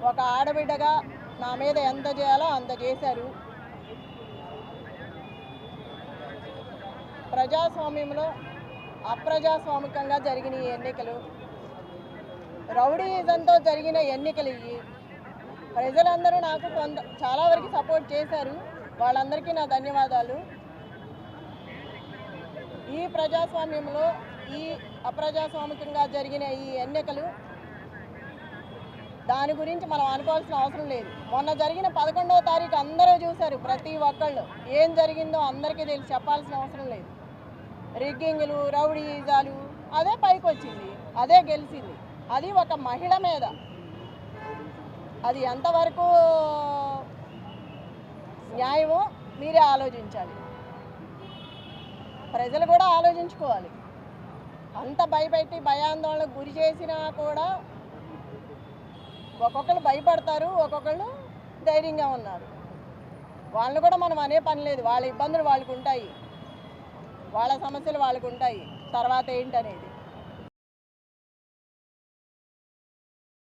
ఒక ఆడబిడ్డగా నా మీద ఎంత చేయాలో అంత చేశారు. ప్రజాస్వామ్యంలో అప్రజాస్వామికంగా జరిగిన ఈ ఎన్నికలు, రౌడీయిజంతో జరిగిన ఎన్నికలు ఇవి. ప్రజలందరూ నాకు చాలా వరకు సపోర్ట్ చేశారు. వాళ్ళందరికీ నా ధన్యవాదాలు. ఈ ప్రజాస్వామ్యంలో ఈ అప్రజాస్వామికంగా జరిగిన ఈ ఎన్నికలు దాని గురించి మనం అనుకోవాల్సిన అవసరం లేదు. మొన్న జరిగిన 11వ తారీఖు అందరూ చూశారు. ప్రతి ఒక్కళ్ళు ఏం జరిగిందో అందరికీ తెలిసి చెప్పాల్సిన అవసరం లేదు. రిగ్గింగ్లు, రౌడీయిజాలు అదే పైకి వచ్చింది, అదే గెలిచింది. అది ఒక మహిళ మీద. అది ఎంతవరకు న్యాయమో మీరే ఆలోచించాలి. ప్రజలు కూడా ఆలోచించుకోవాలి. అంత భయపెట్టి భయాందోళనకు గురి చేసినా కూడా ఒక్కొక్కరు భయపడతారు, ఒక్కొక్కళ్ళు ధైర్యంగా ఉన్నారు. వాళ్ళని కూడా మనం అనే పని లేదు. వాళ్ళ ఇబ్బందులు వాళ్ళకు ఉంటాయి, వాళ్ళ సమస్యలు వాళ్ళకు ఉంటాయి. తర్వాత ఏంటనేది